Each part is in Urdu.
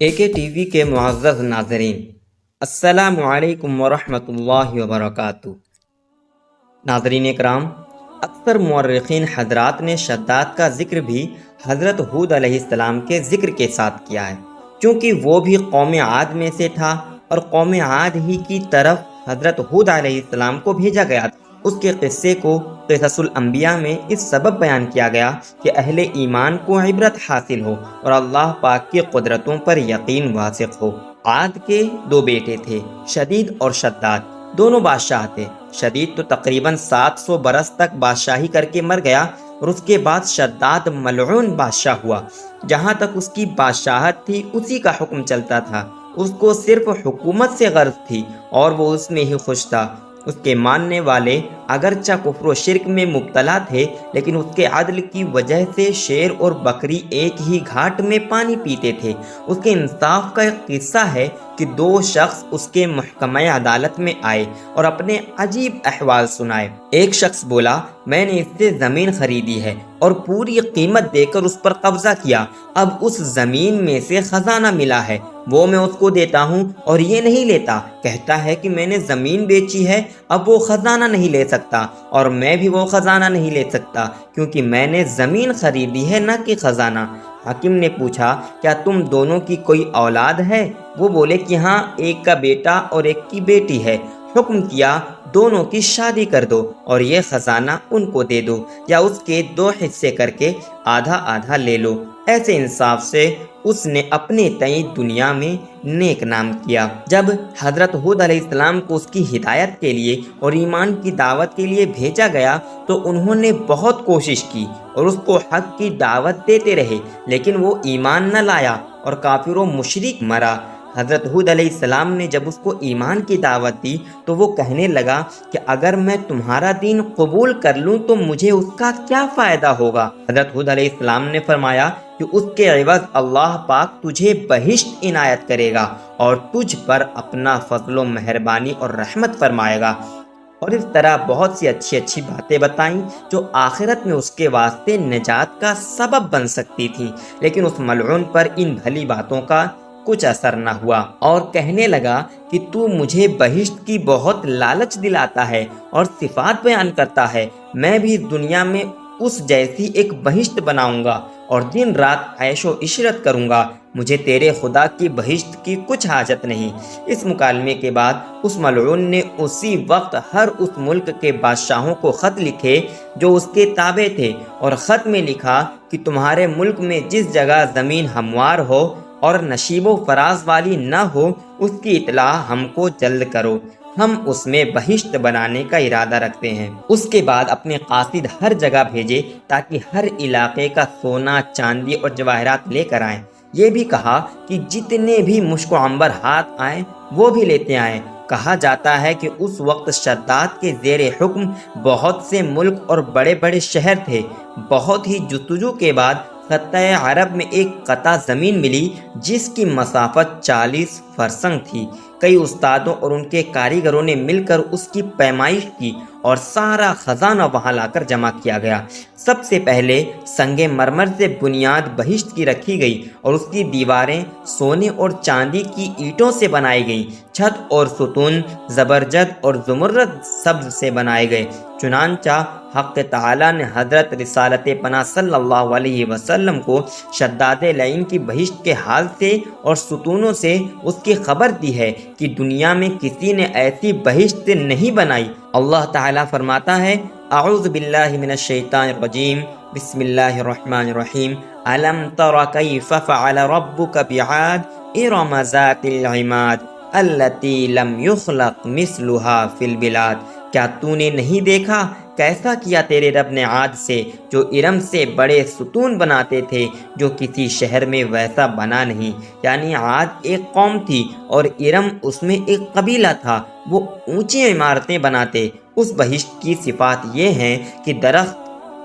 اے کے ٹی وی کے معزز ناظرین، السلام علیکم ورحمۃ اللہ وبرکاتہ۔ ناظرین کرام، اکثر مورخین حضرات نے شداد کا ذکر بھی حضرت ہود علیہ السلام کے ذکر کے ساتھ کیا ہے، چونکہ وہ بھی قوم عاد میں سے تھا اور قوم عاد ہی کی طرف حضرت ہود علیہ السلام کو بھیجا گیا تھا۔ اس کے قصے کو قصص الانبیاء میں اس سبب بیان کیا گیا کہ اہل ایمان کو عبرت حاصل ہو اور اللہ پاک کی قدرتوں پر یقین واثق ہو۔ عاد کے دو بیٹے تھے، شدید اور شداد، دونوں بادشاہ تھے۔ شدید تو تقریباً 700 برس تک بادشاہی کر کے مر گیا اور اس کے بعد شداد ملعون بادشاہ ہوا۔ جہاں تک اس کی بادشاہت تھی اسی کا حکم چلتا تھا، اس کو صرف حکومت سے غرض تھی اور وہ اس میں ہی خوش تھا۔ اس کے ماننے والے اگرچہ کفر و شرک میں مبتلا تھے، لیکن اس کے عدل کی وجہ سے شیر اور بکری ایک ہی گھاٹ میں پانی پیتے تھے۔ اس کے انصاف کا ایک قصہ ہے کہ دو شخص اس کے محکمہ عدالت میں آئے اور اپنے عجیب احوال سنائے۔ ایک شخص بولا، میں نے اس سے زمین خریدی ہے اور پوری قیمت دے کر اس پر قبضہ کیا، اب اس زمین میں سے خزانہ ملا ہے، وہ میں اس کو دیتا ہوں اور یہ نہیں لیتا۔ کہتا ہے کہ میں نے زمین بیچی ہے، اب وہ خزانہ نہیں لے سکتا اور میں بھی وہ خزانہ نہیں لے سکتا، کیونکہ میں نے زمین خریدی ہے نہ کہ خزانہ۔ حاکم نے پوچھا، کیا تم دونوں کی کوئی اولاد ہے؟ وہ بولے کہ ہاں، ایک کا بیٹا اور ایک کی بیٹی ہے۔ حکم کیا، دونوں کی شادی کر دو اور یہ خزانہ ان کو دے دو، یا اس کے 2 حصے کر کے آدھا آدھا لے لو۔ ایسے انصاف سے اس نے اپنے تئیں دنیا میں نیک نام کیا۔ جب حضرت ہود علیہ السلام کو اس کی ہدایت کے لیے اور ایمان کی دعوت کے لیے بھیجا گیا تو انہوں نے بہت کوشش کی اور اس کو حق کی دعوت دیتے رہے، لیکن وہ ایمان نہ لایا اور کافر و مشرک مرا۔ حضرت ہود علیہ السلام نے جب اس کو ایمان کی دعوت دی تو وہ کہنے لگا کہ اگر میں تمہارا دین قبول کر لوں تو مجھے اس کا کیا فائدہ ہوگا؟ حضرت ہود علیہ السلام نے فرمایا کہ اس کے عوض اللہ پاک تجھے بہشت عنایت کرے گا اور تجھ پر اپنا فضل و مہربانی اور رحمت فرمائے گا، اور اس طرح بہت سی اچھی باتیں بتائیں جو آخرت میں اس کے واسطے نجات کا سبب بن سکتی تھیں۔ لیکن اس ملعون پر ان بھلی باتوں کا کچھ اثر نہ ہوا اور کہنے لگا کہ تو مجھے بہشت کی بہت لالچ دلاتا ہے اور صفات بیان کرتا ہے، میں بھی اس دنیا میں اس جیسی ایک بہشت بناؤں گا اور دن رات عیش و عشرت کروں گا، مجھے تیرے خدا کی بہشت کی کچھ حاجت نہیں۔ اس مکالمے کے بعد اس ملعون نے اسی وقت ہر اس ملک کے بادشاہوں کو خط لکھے جو اس کے تابع تھے، اور خط میں لکھا کہ تمہارے ملک میں جس جگہ زمین ہموار ہو اور نشیب و فراز والی نہ ہو، اس کی اطلاع ہم کو جلد کرو، ہم اس میں بہشت بنانے کا ارادہ رکھتے ہیں۔ اس کے بعد اپنے قاصد ہر جگہ بھیجے تاکہ ہر علاقے کا سونا، چاندی اور جواہرات لے کر آئیں۔ یہ بھی کہا کہ جتنے بھی مشک و عنبر ہاتھ آئیں وہ بھی لیتے آئیں۔ کہا جاتا ہے کہ اس وقت شداد کے زیر حکم بہت سے ملک اور بڑے بڑے شہر تھے۔ بہت ہی جستجو کے بعد خطہ عرب میں ایک قطع زمین ملی جس کی مسافت 40 فرسنگ تھی۔ کئی استادوں اور ان کے کاریگروں نے مل کر اس کی پیمائش کی اور سارا خزانہ وہاں لا کر جمع کیا گیا۔ سب سے پہلے سنگ مرمر سے بنیاد بہشت کی رکھی گئی اور اس کی دیواریں سونے اور چاندی کی اینٹوں سے بنائی گئیں۔ چھت اور ستون زبرجد اور زمرد سبز سے بنائے گئے۔ چنانچہ حق تعالیٰ نے حضرت رسالت پناہ صلی اللہ علیہ وسلم کو شداد لعین کی بہشت کے حال سے اور ستونوں سے اس کی خبر دی ہے کہ دنیا میں کسی نے ایسی بہشت نہیں بنائی۔ اللہ تعالیٰ فرماتا ہے، اعوذ باللہ من الشیطان الرجیم، بسم اللہ الرحمن الرحیم، الم تر کیف فعل ربک بعاد ارم ذات العماد التی لم یخلق مثلها فی البلاد۔ کیا تو نے نہیں دیکھا کیسا کیا تیرے رب نے عاد سے، جو ارم سے بڑے ستون بناتے تھے جو کسی شہر میں ویسا بنا نہیں۔ یعنی عاد ایک قوم تھی اور ارم اس میں ایک قبیلہ تھا، وہ اونچی عمارتیں بناتے۔ اس بہشت کی صفات یہ ہیں کہ درخت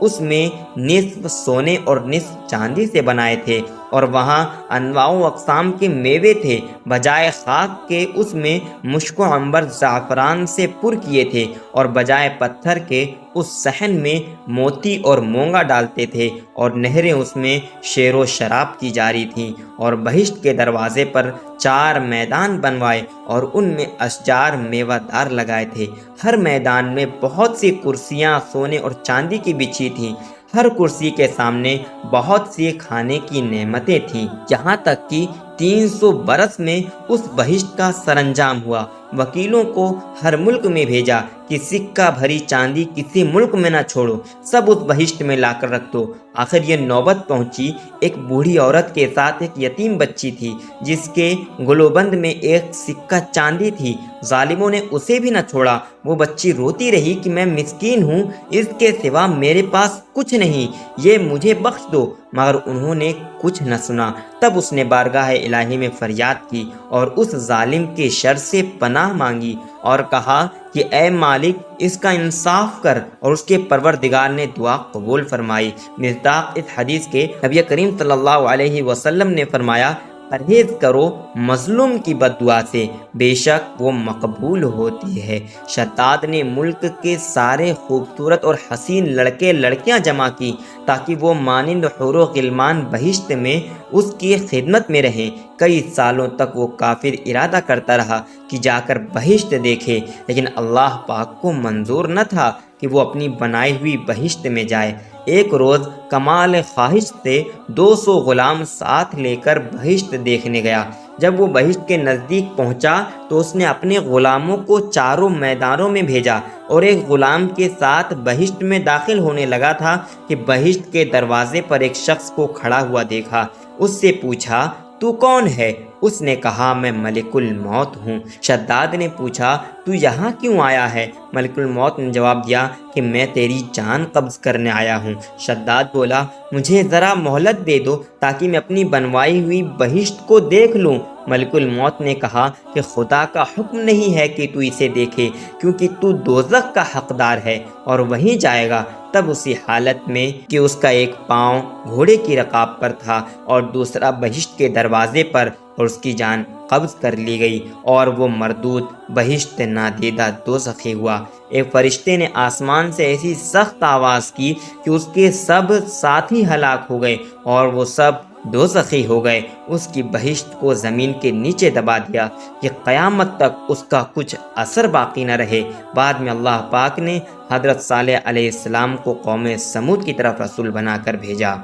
اس میں نصف سونے اور نصف چاندی سے بنائے تھے، اور وہاں انواع و اقسام کے میوے تھے، بجائے خاک کے اس میں مشک و عنبر زعفران سے پر کیے تھے، اور بجائے پتھر کے اس صحن میں موتی اور مونگا ڈالتے تھے، اور نہریں اس میں شیر و شراب کی جاری تھیں، اور بہشت کے دروازے پر 4 میدان بنوائے اور ان میں اشجار میوہ دار لگائے تھے۔ ہر میدان میں بہت سی کرسیاں سونے اور چاندی کی بچھی تھیں، ہر کرسی کے سامنے بہت سی کھانے کی نعمتیں تھیں، یہاں تک کہ 300 برس میں اس بہشت کا سرانجام ہوا۔ وکیلوں کو ہر ملک میں بھیجا کہ سکہ بھری چاندی کسی ملک میں نہ چھوڑو، سب اس بہشت میں لا کر رکھ دو۔ آخر یہ نوبت پہنچی، ایک بوڑھی عورت کے ساتھ ایک یتیم بچی تھی، جس کے گلوبند میں ایک سکہ چاندی تھی۔ ظالموں نے اسے بھی نہ چھوڑا۔ وہ بچی روتی رہی کہ میں مسکین ہوں، اس کے سوا میرے پاس کچھ نہیں، یہ مجھے بخش دو، مگر انہوں نے کچھ نہ سنا۔ تب اس نے بارگاہ الہی میں فریاد کی اور اس ظالم کے شر سے پناہ مانگی، اور کہا کہ اے مالک، اس کا انصاف کر، اور اس کے پروردگار نے دعا قبول فرمائی۔ مصداق اس حدیث کے نبی کریم صلی اللہ علیہ وسلم نے فرمایا، پرہیز کرو مظلوم کی بد دعا سے، بے شک وہ مقبول ہوتی ہے۔ شداد نے ملک کے سارے خوبصورت اور حسین لڑکے لڑکیاں جمع کی تاکہ وہ مانند حور و غلمان بہشت میں اس کی خدمت میں رہیں۔ کئی سالوں تک وہ کافر ارادہ کرتا رہا کہ جا کر بہشت دیکھے، لیکن اللہ پاک کو منظور نہ تھا کہ وہ اپنی بنائی ہوئی بہشت میں جائے۔ ایک روز کمال خواہش سے 200 غلام ساتھ لے کر بہشت دیکھنے گیا۔ جب وہ بہشت کے نزدیک پہنچا تو اس نے اپنے غلاموں کو چاروں میدانوں میں بھیجا، اور ایک غلام کے ساتھ بہشت میں داخل ہونے لگا تھا کہ بہشت کے دروازے پر ایک شخص کو کھڑا ہوا دیکھا۔ اس سے پوچھا، تو کون ہے؟ اس نے کہا، میں ملک الموت ہوں۔ شداد نے پوچھا، تو یہاں کیوں آیا ہے؟ ملک الموت نے جواب دیا کہ میں تیری جان قبض کرنے آیا ہوں۔ شداد بولا، مجھے ذرا مہلت دے دو تاکہ میں اپنی بنوائی ہوئی بہشت کو دیکھ لوں۔ ملک الموت نے کہا کہ خدا کا حکم نہیں ہے کہ تو اسے دیکھے، کیونکہ تو دوزخ کا حقدار ہے اور وہیں جائے گا۔ تب اسی حالت میں کہ اس کا ایک پاؤں گھوڑے کی رکاب پر تھا اور دوسرا بہشت کے دروازے پر، اور اس کی جان قبض کر لی گئی، اور وہ مردود بہشت نادیدہ دوزخی ہوا۔ ایک فرشتے نے آسمان سے ایسی سخت آواز کی کہ اس کے سب ساتھی ہلاک ہو گئے اور وہ سب دوزخی ہو گئے۔ اس کی بہشت کو زمین کے نیچے دبا دیا کہ قیامت تک اس کا کچھ اثر باقی نہ رہے۔ بعد میں اللہ پاک نے حضرت صالح علیہ السلام کو قوم سمود کی طرف رسول بنا کر بھیجا۔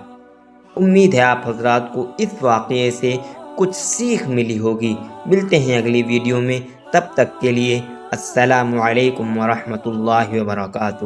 امید ہے آپ حضرات کو اس واقعے سے کچھ سیکھ ملی ہوگی۔ ملتے ہیں اگلی ویڈیو میں، تب تک کے لیے السلام علیکم ورحمۃ اللہ وبرکاتہ۔